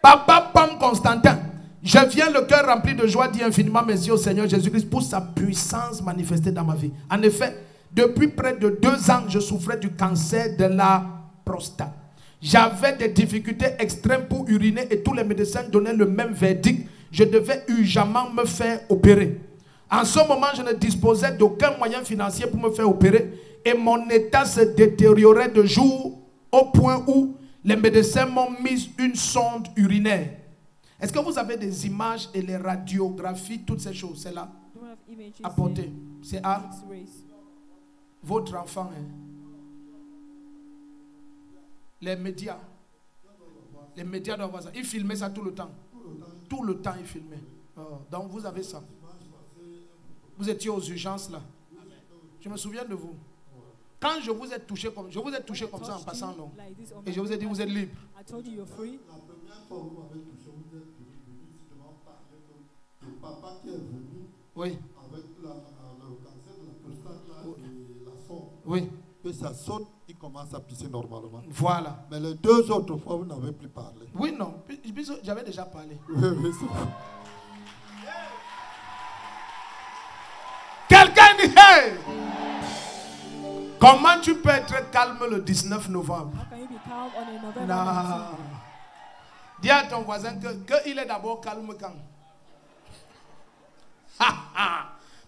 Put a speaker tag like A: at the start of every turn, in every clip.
A: Papa Pam Constantin, je viens le cœur rempli de joie, dit infiniment merci au Seigneur Jésus-Christ pour sa puissance manifestée dans ma vie. En effet, depuis près de 2 ans, je souffrais du cancer de la prostate. J'avais des difficultés extrêmes pour uriner et tous les médecins donnaient le même verdict. Je devais urgemment me faire opérer. En ce moment, je ne disposais d'aucun moyen financier pour me faire opérer et mon état se détériorait de jour au point où les médecins m'ont mis une sonde urinaire. Est-ce que vous avez des images et les radiographies, toutes ces choses? C'est là. Apportez. C'est à votre enfant. Hein. Les médias. Les médias doivent voir ça. Ils filmaient ça tout le temps. Tout le temps, ils filmaient. Oh, donc vous avez ça. Vous étiez aux urgences là. Je me souviens de vous. Quand je vous ai touché comme ça en passant, non. Et je vous ai dit, vous êtes libre.
B: La première fois où vous m'avez touché, vous êtes venu justement parler que le papa qui est venu avec le cancer de la prostate là, et la sonde.
A: Oui.
B: Que ça saute, il commence à pisser normalement.
A: Voilà.
B: Mais les 2 autres fois, vous n'avez plus parlé.
A: Oui, non. J'avais déjà parlé. Quelqu'un dit, hey! Comment tu peux être calme le 19 novembre? Non. Dis à ton voisin qu'il est d'abord calme quand.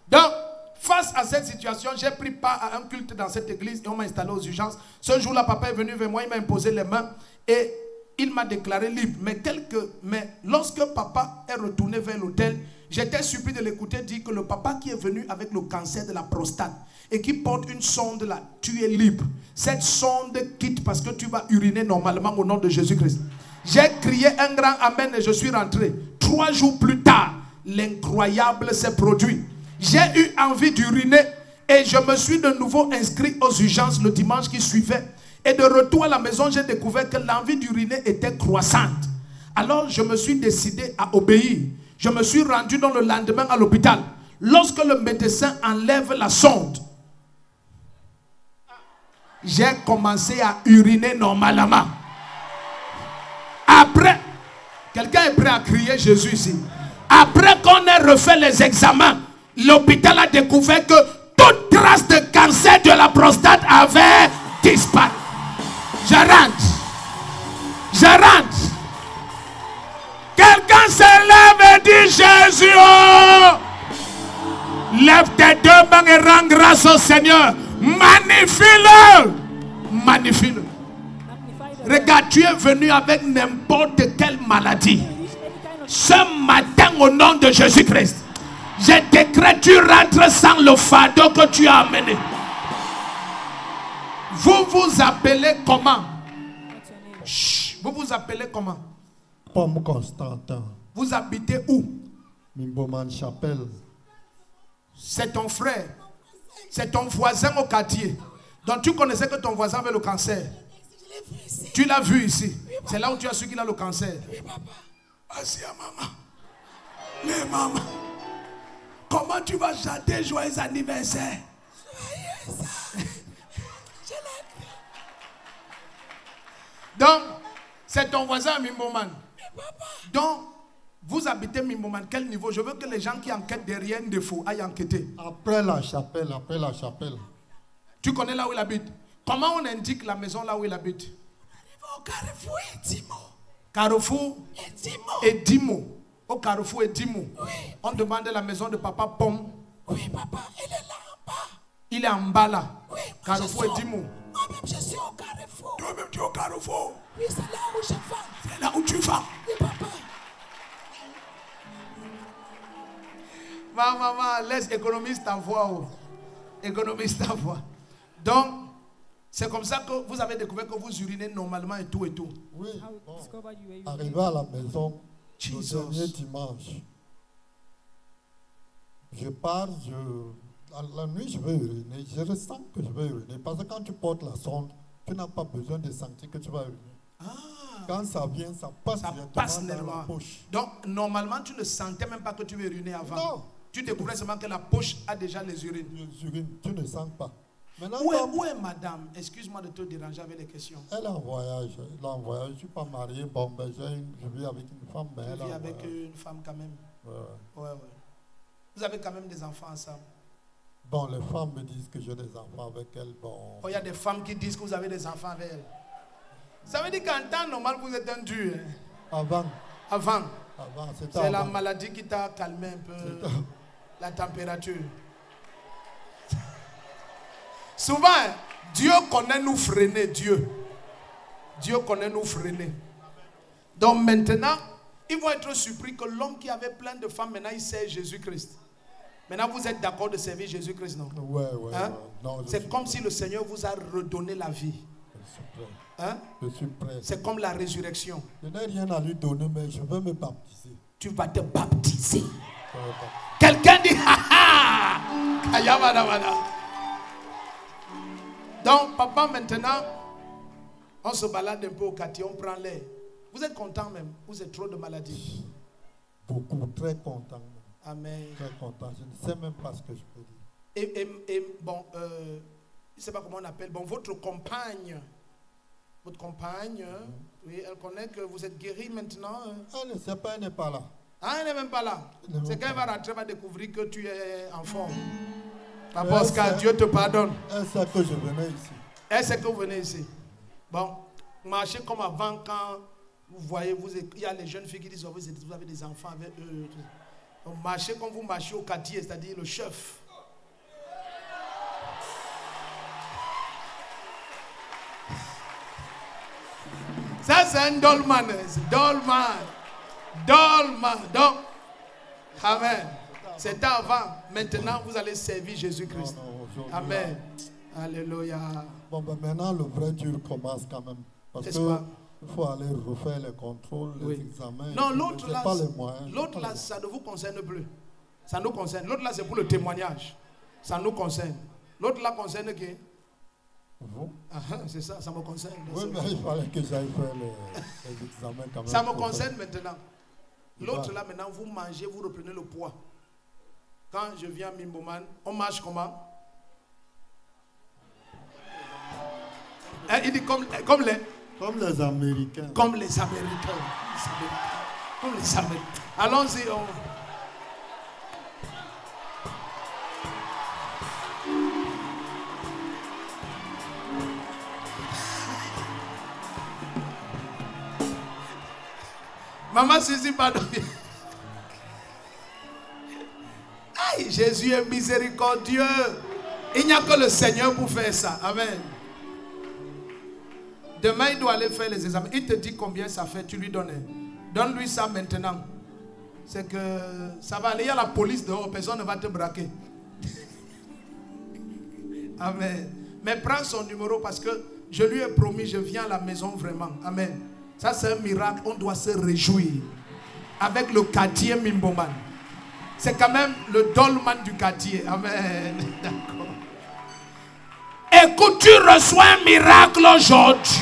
A: Donc, face à cette situation, j'ai pris part à un culte dans cette église et on m'a installé aux urgences. Ce jour-là, papa est venu vers moi, il m'a imposé les mains et il m'a déclaré libre. Mais lorsque papa est retourné vers l'hôtel, j'étais surpris de l'écouter dire que le papa qui est venu avec le cancer de la prostate et qui porte une sonde là, tu es libre. Cette sonde quitte parce que tu vas uriner normalement au nom de Jésus-Christ. J'ai crié un grand amen et je suis rentré. 3 jours plus tard, l'incroyable s'est produit. J'ai eu envie d'uriner et je me suis de nouveau inscrit aux urgences le dimanche qui suivait. Et de retour à la maison, j'ai découvert que l'envie d'uriner était croissante. Alors je me suis décidé à obéir. Je me suis rendu dans le lendemain à l'hôpital. Lorsque le médecin enlève la sonde, j'ai commencé à uriner normalement. Après, quelqu'un est prêt à crier Jésus ici. Après qu'on ait refait les examens, l'hôpital a découvert que toute trace de cancer de la prostate avait disparu. Je rentre. Je rentre. Quelqu'un se lève et dit Jésus. Oh! Lève tes 2 mains et rends grâce au Seigneur. Magnifie-le. Magnifie-le. Regarde, tu es venu avec n'importe quelle maladie. Ce matin, au nom de Jésus-Christ, je décrète, tu rentres sans le fardeau que tu as amené. Vous vous appelez comment? Chut, vous vous appelez comment?
B: Pomme Constantin.
A: Vous habitez où?
B: Mimboman Chapelle.
A: C'est ton frère. C'est ton voisin au quartier. Donc tu connaissais que ton voisin avait le cancer. Tu l'as vu ici. C'est là où tu as su qu'il a le cancer. Oui, papa. Vas-y à maman. Mais maman, comment tu vas chanter joyeux anniversaire? Donc, c'est ton voisin Mimboman. Donc, vous habitez Mimboman, quel niveau? Je veux que les gens qui enquêtent derrière un défaut aillent enquêter.
B: Après la chapelle, après la chapelle.
A: Tu connais là où il habite? Comment on indique la maison là où il habite?
C: Au Carrefour Edimo.
A: Carrefour Edimo. Au Carrefour Edimo.
C: Oui.
A: On demande la maison de papa Pomme.
C: Oui, papa, il est là en bas.
A: Il est en bas là.
C: Oui,
A: Carrefour Edimo.
C: Moi-même, je suis au Carrefour.
A: Toi-même, tu es au Carrefour.
C: Oui, c'est là où je vends.
A: C'est là où tu vas.
C: Oui, papa.
A: Maman, laisse économiste ta voix. Oh. Économiste ta voix. Donc, c'est comme ça que vous avez découvert que vous urinez normalement et tout et tout.
B: Oui. Bon. Arrivé à la maison,
A: Jesus.
B: le dernier dimanche, je pars, à la nuit je vais uriner, je ressens que je vais uriner. Parce que quand tu portes la sonde, tu n'as pas besoin de sentir que tu vas uriner.
A: Ah.
B: Quand ça vient, ça passe directement dans la poche.
A: Donc, normalement, tu ne sentais même pas que tu veux uriner avant.
B: Non.
A: Tu découvrais seulement que la poche a déjà les urines.
B: Les urines, tu ne sens pas.
A: Où est madame? Excuse-moi de te déranger avec les questions.
B: Elle est en voyage. Je ne suis pas marié. Bon, ben, je vis avec une femme. Mais
A: tu vis avec une femme quand même. Ouais. Vous avez quand même des enfants ensemble.
B: Bon, les femmes me disent que j'ai des enfants avec elles. Bon.
A: Il y a des femmes qui disent que vous avez des enfants avec elles. Ça veut dire qu'en temps normal, vous êtes un dur.
B: Avant.
A: C'est la maladie qui t'a calmé un peu la température. Souvent, Dieu connaît nous freiner, Dieu connaît nous freiner. Donc maintenant, ils vont être surpris que l'homme qui avait plein de femmes, maintenant il sert Jésus-Christ. Maintenant, vous êtes d'accord de servir Jésus-Christ, non?
B: Ouais.
A: Hein?
B: Non,
A: c'est comme si le Seigneur vous a redonné la vie.
B: Je suis prêt.
A: Hein?
B: Je suis prêt.
A: C'est comme la résurrection.
B: Je n'ai rien à lui donner, mais je veux me baptiser.
A: Tu vas te baptiser. Quelqu'un dit, donc, papa, maintenant, on se balade un peu au quartier, on prend l'air. Vous êtes content même? Vous êtes trop de maladies?
B: Beaucoup, très content.
A: Amen.
B: Très content. Je ne sais même pas ce que je peux dire.
A: Et bon, je ne sais pas comment on appelle. Bon, votre compagne, oui, elle connaît que vous êtes guéri maintenant.
B: Elle ne sait pas, elle n'est pas là.
A: Ah, elle n'est même pas là. C'est quand elle va rentrer, elle va découvrir que tu es en forme. Parce que Dieu te pardonne.
B: Elle sait que je venais ici.
A: Elle sait que vous venez ici. Bon, marchez comme avant quand vous voyez, il y a les jeunes filles qui disent oh, vous avez des enfants avec eux. Donc marchez comme vous marchez au quartier, c'est-à-dire le chef. Ça c'est un dolman. Dolman. Donc, amen. C'était avant. Maintenant, vous allez servir Jésus-Christ. Amen. Alléluia.
B: Bon, ben maintenant, le vrai dur commence quand même. Parce qu'il faut aller refaire les contrôles, les examens.
A: Non, l'autre là, ça ne vous concerne plus. Ça nous concerne. L'autre là, c'est pour le témoignage. Ça nous concerne. L'autre là concerne qui?
B: Vous?
A: C'est ça, ça me concerne.
B: Oui, mais il fallait que j'aille faire les examens quand même.
A: Ça me concerne maintenant. L'autre là, maintenant, vous mangez, vous reprenez le poids. Quand je viens à Mimboman, on marche comment? Il dit comme les
B: Américains.
A: Comme les Américains. Comme les Américains. Allons-y. Maman Suzy, pardon. Aïe, Jésus est miséricordieux. Il n'y a que le Seigneur pour faire ça. Amen. Demain, il doit aller faire les examens. Il te dit combien ça fait, tu lui donnes. Donne-lui ça maintenant. C'est que ça va aller. Il y a la police dehors, personne ne va te braquer. Amen. Mais prends son numéro parce que je lui ai promis, je viens à la maison vraiment. Amen. Ça, c'est un miracle. On doit se réjouir. Avec le quartier Mimboman. C'est quand même le dolman du quartier. Amen. D'accord. Écoute, tu reçois un miracle aujourd'hui.